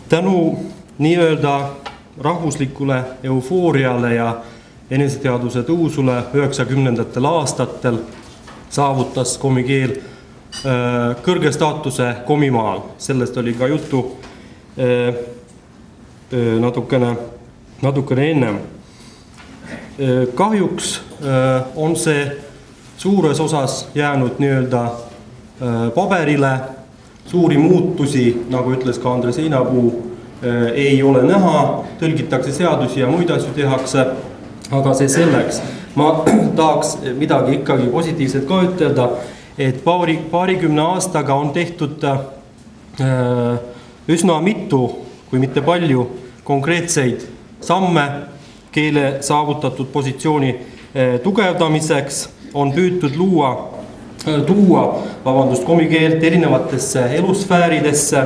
Tänu nii-öelda rahvuslikule eufooriale ja eneseteadvuse tõusule 90. aastatel saavutas komikeel kõrge staatuse komimaal. Sellest oli ka juttu natukene ennem. Kahjuks on see suures osas jäänud nii-öelda paberile. Suuri muutusi, nagu ütles ka Andres Einapuu, ei ole näha, tõlgitakse seadusi ja muid asju tehakse, aga see selleks. Ma tahaks midagi ikkagi positiivset ka ütelda, et paarikümne aastaga on tehtud üsna mitu, kui mitte palju, konkreetseid samme keele saavutatud positsiooni tugevdamiseks, on püütud tuua komikeelt erinevatesse elusfääridesse,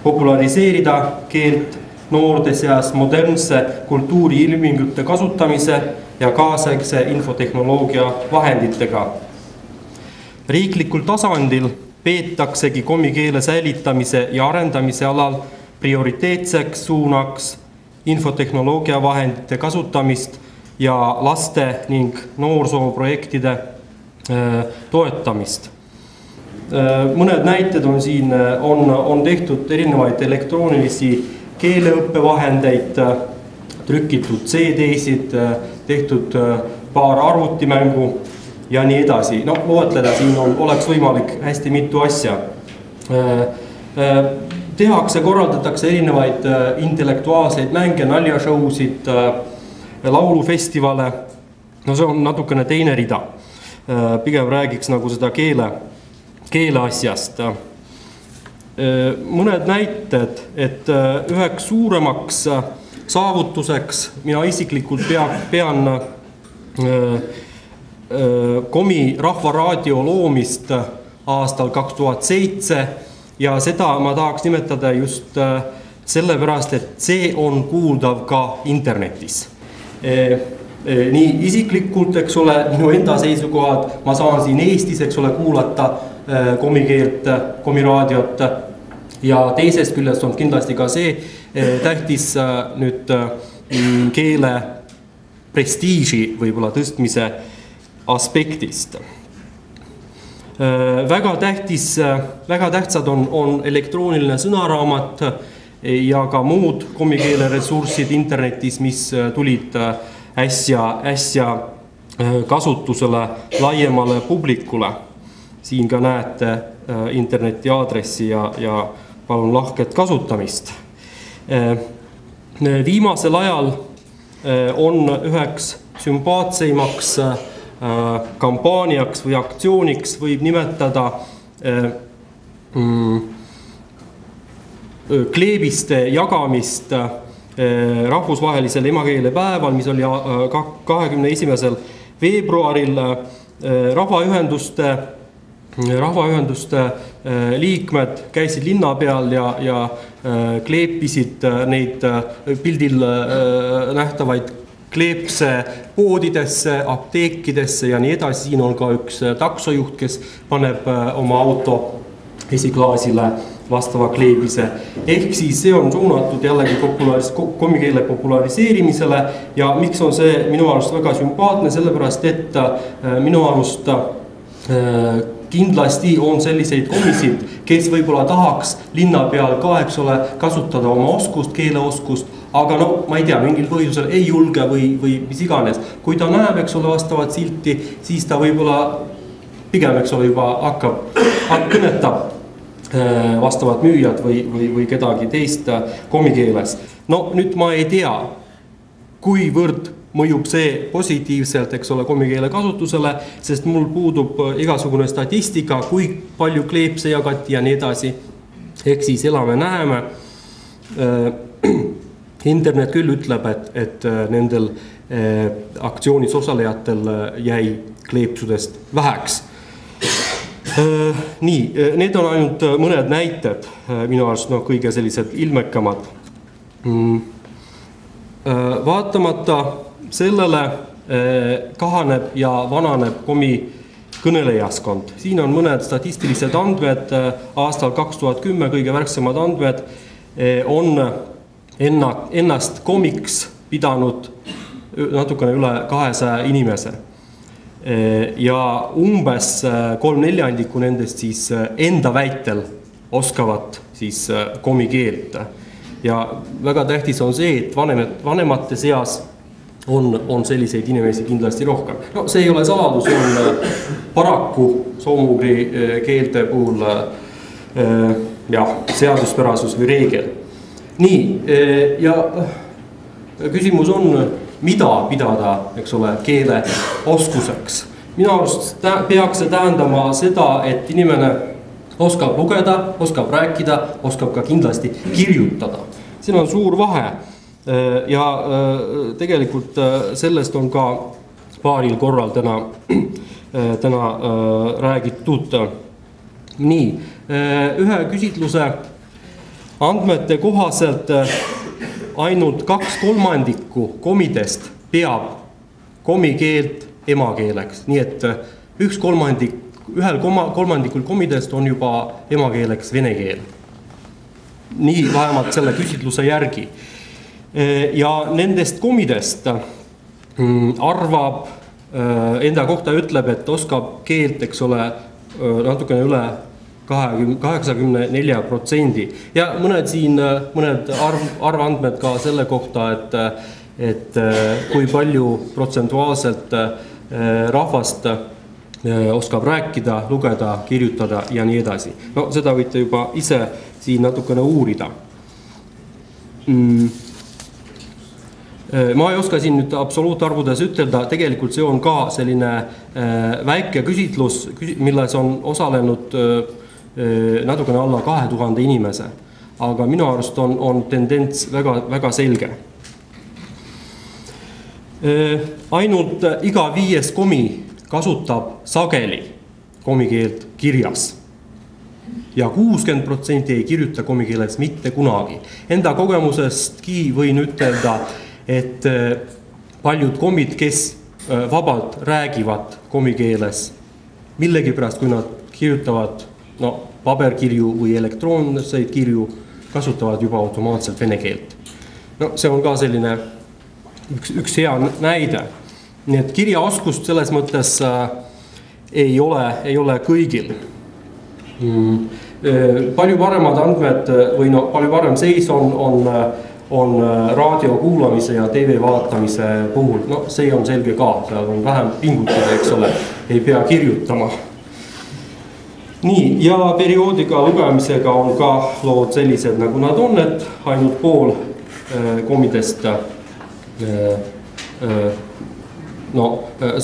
populariseerida keelt noorte seas modernse kultuuri ilmingute kasutamise ja kaasaegse infotehnoloogia vahenditega. Riiklikul tasandil peetaksegi komikeele säilitamise ja arendamise alal prioriteetseks suunaks infotehnoloogia vahendite kasutamist ja laste ning noorsooprojektide toetamist. Mõned näited on siin, on tehtud erinevaid elektroonilisi keeleõppevahendeid, trükitud CD-sid, tehtud paar arvutimängu ja nii edasi. No, loetleda siin oleks võimalik hästi mitu asja. Korraldatakse erinevaid intellektuaalseid mänge, naljashowsid, laulufestivale. No see on natukene teine rida. Pigem räägiks nagu seda keele asjast. Mõned näited, et üheks suuremaks saavutuseks mina isiklikult pean Komi rahvaraadio loomist aastal 2007 ja seda ma tahaks nimetada just sellepärast, et see on kuuldav ka internetis. Nii isiklikult, eks ole, minu enda seisukohad, ma saan siin Eestis, eks ole, kuulata komikeelt, komiraadiot ja teisest küljest on kindlasti ka see tähtis nüüd keele prestiiži võib-olla tõstmise aspektist. Väga tähtsad on elektrooniline sõnaraamat ja ka muud komikeele ressursid internetis, mis tulid äsja kasutusele laiemale publikule. Siin ka näete interneti aadressi ja palun lahket kasutamist. Viimasel ajal on üheks sümpaatseimaks kampaaniaks või aktsiooniks võib nimetada kleebiste jagamist rahvusvahelisel emakeelepäeval, mis oli 21. veebruaril. Rahvaühenduste liikmed käisid linna peal ja kleepisid neid pildil nähtavaid kleepse poodidesse, apteekidesse ja nii edasi. Siin on ka üks taksojuht, kes paneb oma auto esiklaasile vastava kleebise. Ehk siis see on suunatud jällegi komikeele populariseerimisele ja miks on see minu arust väga sümpaatne, sellepärast et minu arust kindlasti on selliseid komisid, kes võib-olla tahaks linna peal ka, eks ole, kasutada oma oskust, keeleoskust, aga no, ma ei tea, mingil põhjusel ei julge või mis iganes. Kui ta näeb, eks ole, vastavat silti, siis ta võib-olla pigem, eks ole, juba kõnetab vastavat müüjad või kedagi teist komikeeles. No nüüd ma ei tea, kuivõrd mõjub see positiivselt, eks ole, komikeele kasutusele, sest mul puudub igasugune statistika, kui palju kleepse jagati ja nii edasi. Ehk siis elame-näeme. Internet küll ütleb, et nendel aktsioonis osalejatel jäi kleepsudest väheks. Nii, need on ainult mõned näited, minu arust kõige sellised ilmekamad. Vaatamata sellele kahaneb ja vananeb komi kõnelejaskond. Siin on mõned statistilised andmed aastal 2010, kõige värksemad andmed. on ennast komiks pidanud natukene üle 200 inimese. Ja umbes 3/4 nendest siis enda väitel oskavad siis komikeelt. Ja väga tähtis on see, et vanemate seas on selliseid inimesi kindlasti rohkem. No see ei ole saladus, on paraku soomugri keelte puhul seaduspärasus või reegel. Nii, ja küsimus on, mida pidada, eks ole, keele oskuseks. Minu arust peaks see tähendama seda, et inimene oskab lugeda, oskab rääkida, oskab ka kindlasti kirjutada. Siin on suur vahe. Ja tegelikult sellest on ka paaril korral täna räägitud. Nii, ühe küsitluse andmete kohaselt ainult 2/3 komidest peab komikeelt emakeeleks. Nii et ühel kolmandikul komidest on juba emakeeleks vene keel. Nii vähemalt selle küsitluse järgi. Ja nendest komidest arvab, enda kohta ütleb, et oskab keelt, eks ole, natukene üle 84%. Ja mõned arvandmed ka selle kohta, et kui palju protsentuaalselt rahvast oskab rääkida, lugeda, kirjutada ja nii edasi. No seda võite juba ise siin natukene uurida. Ma ei oska siin nüüd absoluutarvudes ütelda, tegelikult see on ka selline väike küsitlus, milles on osalenud natukene alla 2000 inimese. Aga minu arust on tendents väga selge. Ainult iga 5. komi kasutab sageli komikeelt kirjas. Ja 60% ei kirjuta komikeeles mitte kunagi. Enda kogemusestki võin ütelda, et paljud komid, kes vabalt räägivad komikeeles, millegipärast, kui nad kirjutavad paberkirju või elektroonseid kirju, kasutavad juba automaatselt vene keelt. No see on ka selline üks hea näide. Nii et kirjaoskust selles mõttes ei ole kõigil. Palju paremad andmed või palju parem seis on raadio kuulamise ja TV vaatamise puhul. No see on selge ka, seal on vähem pingutada, eks ole, ei pea kirjutama. Nii, ja perioodika lugemisega on ka lood sellised, nagu nad on, et ainult pool komidest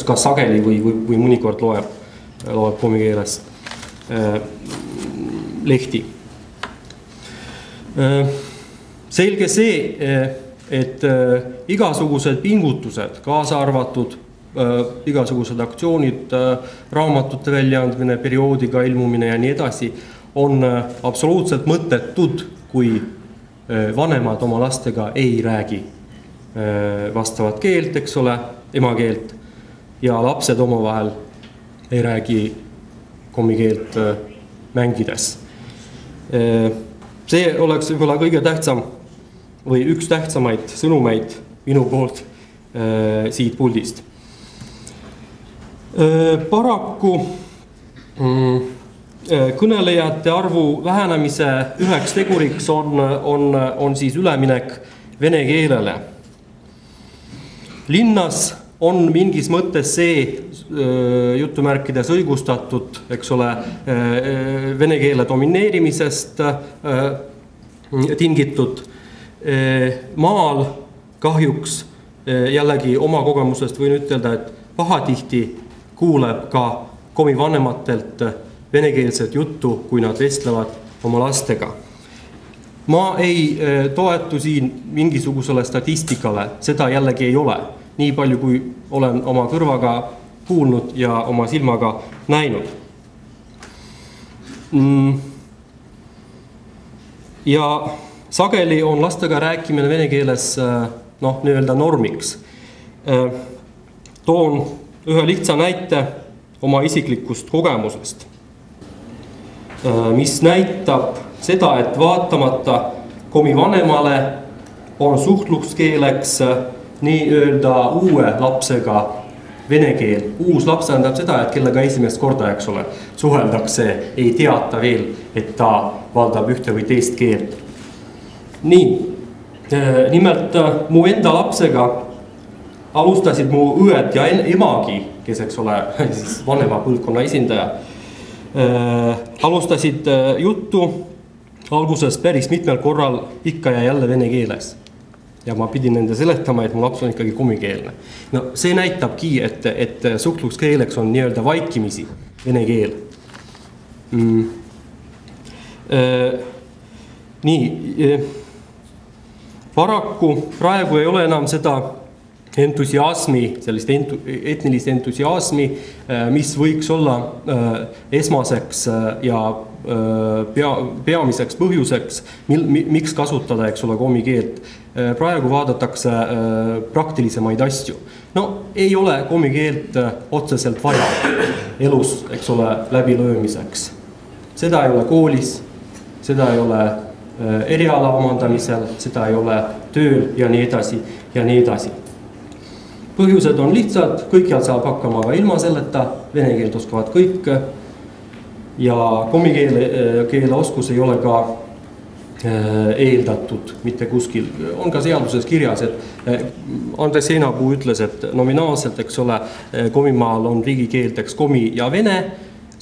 ka sageli või mõnikord loeb komikeeles lehti. Selge see, et igasugused pingutused, kaasa arvatud igasugused aktsioonid, raamatute väljaandmine, perioodiga ilmumine ja nii edasi, on absoluutselt mõttetud, kui vanemad oma lastega ei räägi vastavat keelt, eks ole, emakeelt, ja lapsed omavahel ei räägi komikeelt mängides. See oleks võib-olla kõige tähtsam või üks tähtsamaid sõnumeid minu poolt siit puldist. Paraku kõnelejate arvu vähenemise üheks teguriks on siis üleminek vene keelele. Linnas on mingis mõttes see jutumärkides õigustatud, eks ole, vene keele domineerimisest tingitud. Maal kahjuks jällegi oma kogemusest võin ütelda, et pahatihti kuuleb ka komi vanematelt venekeelset juttu, kui nad vestlevad oma lastega. Ma ei toetu siin mingisugusele statistikale, seda jällegi ei ole. Nii palju, kui olen oma kõrvaga kuulnud ja oma silmaga näinud. Ja sageli on lastega rääkimine vene keeles nii-öelda normiks. Toon ühe lihtsa näite oma isiklikust kogemusest, mis näitab seda, et vaatamata komi vanemale on suhtluskeeleks nii-öelda uue lapsega vene keel. Uus laps tähendab seda, et kellega esimest korda, eks ole, suheldakse, ei teata veel, et ta valdab ühte või teist keelt. Nii, nimelt mu enda lapsega alustasid mu õed ja emagi, kes, eks ole, siis vanema põlvkonna esindaja, alustasid juttu alguses päris mitmel korral ikka ja jälle vene keeles. Ja ma pidin nende seletama, et mu laps on ikkagi komikeelne. No see näitabki, et suhtluskeeleks on nii-öelda vaikimisi vene keel. Nii, paraku praegu ei ole enam seda entusiasmi, sellist etnilist entusiasmi, mis võiks olla esmaseks ja peamiseks põhjuseks, miks kasutada, eks ole, komi keelt. Praegu vaadatakse praktilisemaid asju. No ei ole komi keelt otseselt vaja elus, eks ole, läbilöömiseks. Seda ei ole koolis, seda ei ole eriala omandamisel, seda ei ole tööl ja nii edasi ja nii edasi. Põhjused on lihtsalt, kõikjal saab hakkama ka ilma selleta, vene keelt oskavad kõik ja komikeele oskus ei ole ka eeldatud mitte kuskil. On ka seaduses kirjas, et Andres Seinapuu ütles, et nominaalselt, eks ole, komimaal on riigikeelteks komi ja vene.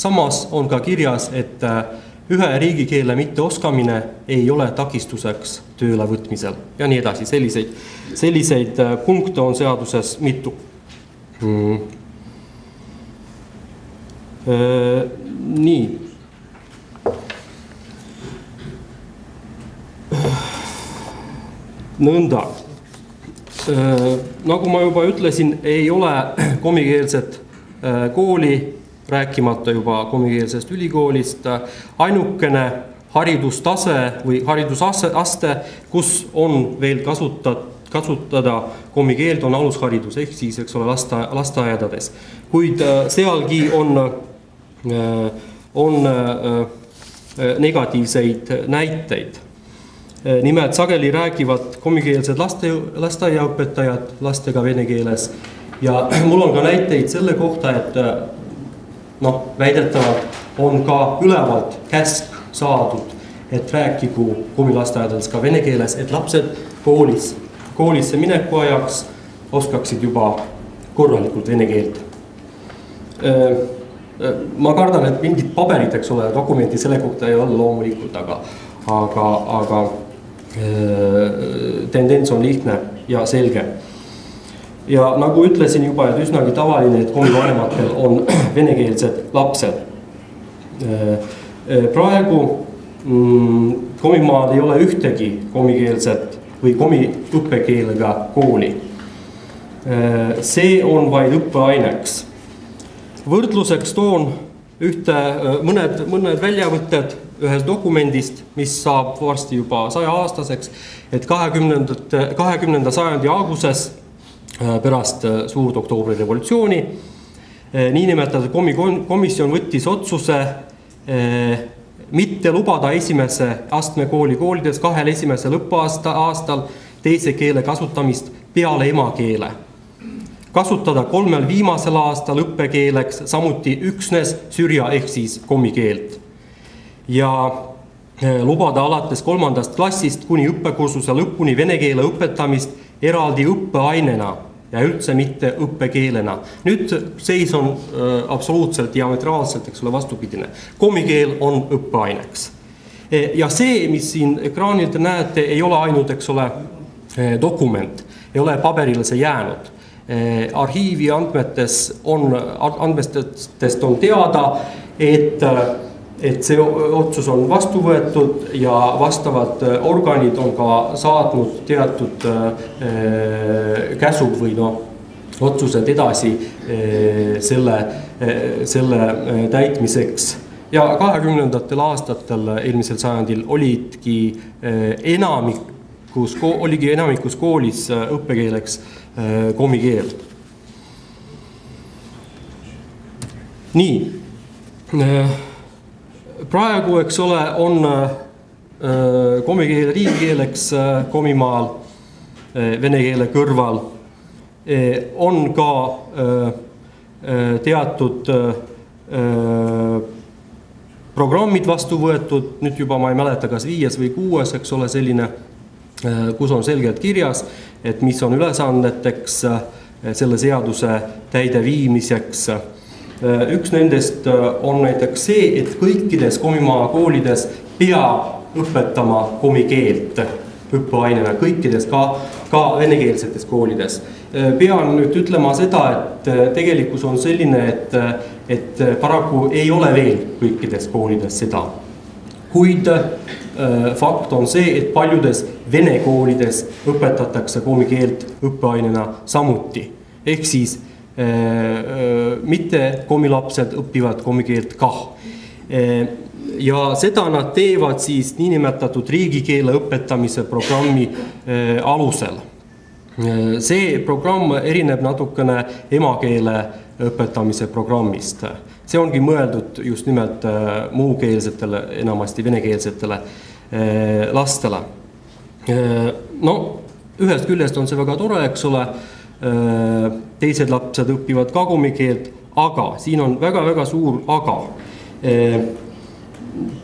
Samas on ka kirjas, et ühe riigikeele mitteoskamine ei ole takistuseks tööle võtmisel ja nii edasi. Selliseid punkte on seaduses mitu. Nii. Nõnda. Nagu ma juba ütlesin, ei ole komikeelset kooli, rääkimata juba komikeelsest ülikoolist, ainukene haridustase või haridusaste, kus on veel kasutada komikeelt, on alusharidus, ehk siis, eks ole, lasteaedades. Kuid sealgi on negatiivseid näiteid. Nimelt sageli räägivad komikeelsed lasteaiaõpetajad lastega vene keeles ja mul on ka näiteid selle kohta, et väidetavalt on ka ülevalt käsk saadud, et rääkigu komilasteaedades ka vene keeles, et lapsed koolisse mineku ajaks oskaksid juba korralikult vene keelt. Ma kardan, et mingid paberid, eks ole, dokumenti selle kohta ei ole loomulikult, aga tendents on lihtne ja selge. Ja nagu ütlesin juba, et üsnagi tavaline, et komivanematel on venekeelsed lapsed. Praegu komimaal ei ole ühtegi komikeelset või komi õppekeelega kooli. See on vaid õppeaineks. Võrdluseks toon mõned väljavõtted ühest dokumendist, mis saab varsti juba 100-aastaseks, et 20. sajandi alguses pärast suurt oktoobri revolutsiooni niinimetatud komisjon võttis otsuse mitte lubada esimese astme koolides 2 esimesel õppeaastal teise keele kasutamist peale emakeele. Kasutada 3 viimasel aastal õppekeeleks samuti üksnes sürja ehk siis komikeelt. Ja lubada alates 3. klassist kuni õppekursuse lõpuni vene keele õpetamist eraldi õppeainena ja üldse mitte õppekeelena. Nüüd seis on absoluutselt diametraalselt, eks ole, vastupidine. Komikeel on õppeaineks. Ja see, mis siin ekraanil te näete, ei ole ainult, eks ole, dokument, ei ole paberile see jäänud. Arhiivi andmetest on teada, et see otsus on vastu võetud ja vastavad organid on ka saatnud teatud käsud või otsused edasi selle täitmiseks. Ja 20. aastatel eelmisel sajandil oligi enamikus koolis õppekeeleks komikeel. Nii. Praegu, eks ole, on komikeele riigikeeleks komimaal vene keele kõrval, on ka teatud programmid vastu võetud, nüüd juba ma ei mäleta, kas 5. või 6. eks ole selline, kus on selgelt kirjas, et mis on ülesandeteks selle seaduse täideviimiseks. Üks nendest on näiteks see, et kõikides komimaa koolides peab õpetama komikeelt õppeainena, kõikides ka venekeelsetes koolides. Pean nüüd ütlema seda, et tegelikkus on selline, et paraku ei ole veel kõikides koolides seda. Kuid fakt on see, et paljudes vene koolides õpetatakse komikeelt õppeainena samuti. Ehk siis mitte komilapsed õpivad komikeelt kah. Ja seda nad teevad siis niinimetatud riigikeele õpetamise programmi alusel. See programm erineb natukene emakeele õpetamise programmist. See ongi mõeldud just nimelt muukeelsetele, enamasti venekeelsetele lastele. No, ühest küljest on see väga tore, eks ole, teised lapsed õpivad ka komikeelt, aga siin on väga-väga suur aga.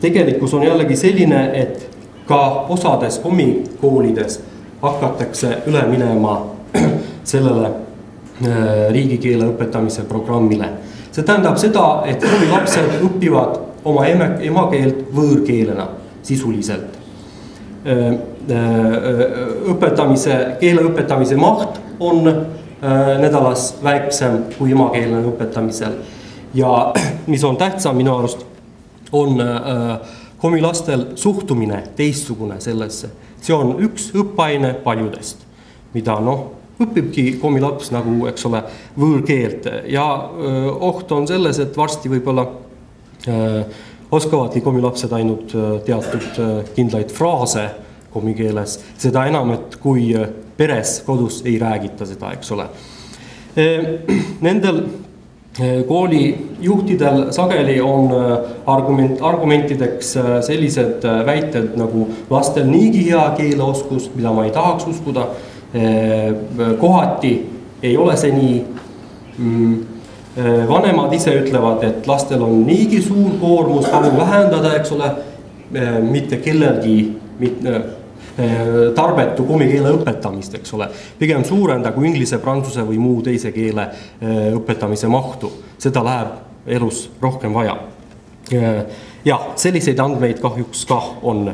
Tegelikkus on jällegi selline, et ka osades komikoolides hakatakse üle minema sellele riigikeele õpetamise programmile. See tähendab seda, et lapsed õpivad oma emakeelt võõrkeelena sisuliselt. Keele õpetamise maht on nädalas väiksem kui emakeelne õpetamisel. Ja mis on tähtsam minu arust, on komilastel suhtumine teistsugune sellesse. See on üks õppeaine paljudest, mida õpibki komilaps nagu, eks ole, võõrkeelt. Ja oht on selles, et varsti võib-olla oskavadki komilapsed ainult teatud kindlaid fraase komikeeles. Seda enam, et kui peres kodus ei räägita seda, eks ole. Nendel kooli juhtidel sageli on argumentideks sellised väited nagu lastel niigi hea keeleoskus, mida ma ei tahaks uskuda. Kohati ei ole see nii. Vanemad ise ütlevad, et lastel on niigi suur koormus, palun vähendada, eks ole, mitte kellelgi tarbetu komikeele õpetamist, eks ole. Pigem suurenda kui inglise, prantsuse või muu teise keele õpetamise mahtu. Seda läheb elus rohkem vaja. Ja, selliseid andmeid kahjuks ka on.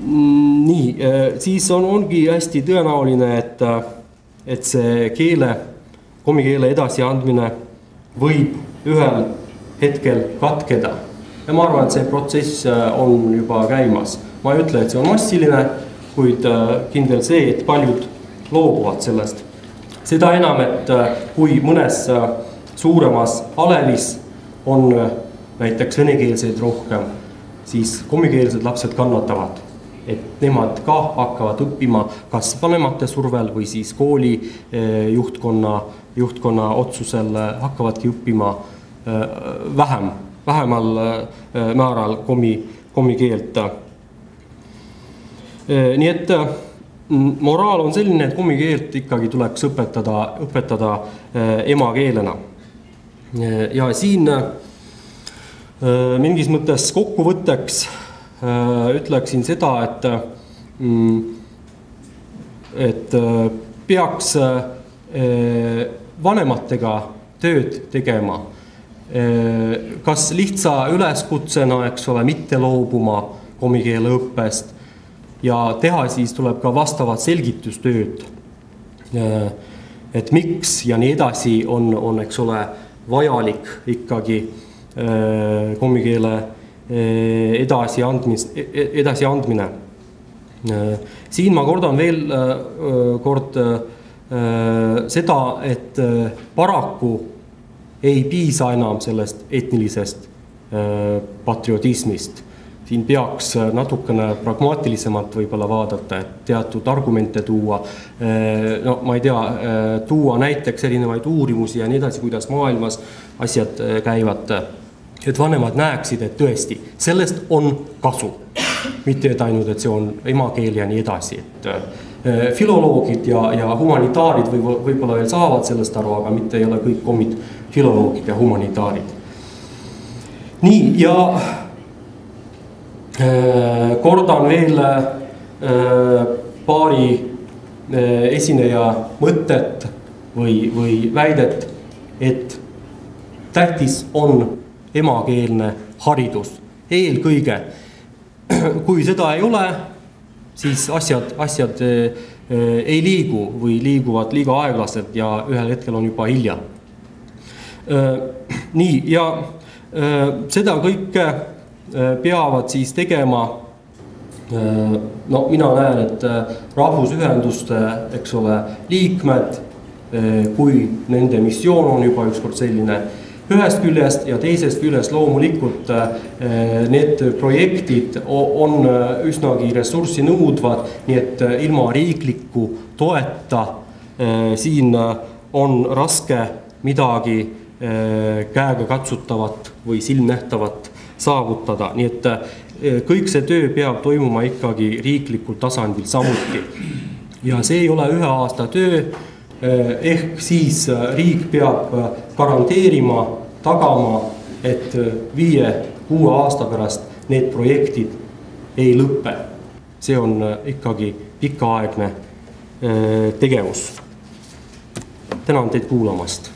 Nii, siis ongi hästi tõenäoline, et see komikeele edasiandmine võib ühel hetkel katkeda. Ja ma arvan, et see protsess on juba käimas. Ma ei ütle, et see on massiline, kuid kindel see, et paljud loobuvad sellest. Seda enam, et kui mõnes suuremas alevis on näiteks venekeelseid rohkem, siis komikeelsed lapsed kannatavad. Et nemad ka hakkavad õppima kas vanemate survel või siis kooli juhtkonna otsusel hakkavadki õppima vähemal määral komikeelt. Nii et moraal on selline, et komikeelt ikkagi tuleks õpetada emakeelena. Ja siin mingis mõttes kokkuvõtteks ütleksin seda, et peaks vanematega tööd tegema. Kas lihtsa üleskutsena, eks ole, mitte loobuma komikeele õppest ja teha siis tuleb ka vastavat selgitustööd. Et miks ja nii edasi on, eks ole, vajalik ikkagi komikeele edasiandmine. Siin ma kordan veel kord seda, et paraku ei piisa enam sellest etnilisest patriotismist. Siin peaks natukene pragmaatilisemalt võib-olla vaadata, et teatud argumente tuua. No, ma ei tea, tuua näiteks erinevaid uurimusi ja nii edasi, kuidas maailmas asjad käivad. et vanemad näeksid, et tõesti, sellest on kasu. Mitte et ainult, et see on emakeel ja nii edasi. Et filoloogid ja humanitaarid võib-olla veel saavad sellest aru, aga mitte ei ole kõik omid filoloogid ja humanitaarid. Nii, ja kordan veel paari esineja mõtet või väidet, et tähtis on emakeelne haridus. Eelkõige, kui seda ei ole, siis asjad ei liigu või liiguvad liiga aeglaselt ja ühel hetkel on juba hilja. Nii, ja seda kõike peavad siis tegema, no mina näen, et rahvusühenduste, eks ole, liikmed, kui nende missioon on juba ükskord selline ühest küljest ja teisest küljest loomulikult need projektid on üsnagi ressurssi nõudvad, nii et ilma riikliku toeta siin on raske midagi käega katsutavat või silmnähtavat saavutada, nii et kõik see töö peab toimuma ikkagi riiklikul tasandil samuti. Ja see ei ole ühe aasta töö, ehk siis riik peab garanteerima, tagama, et 5-6 aasta pärast need projektid ei lõppe. See on ikkagi pikaaegne tegevus. Tänan teid kuulamast.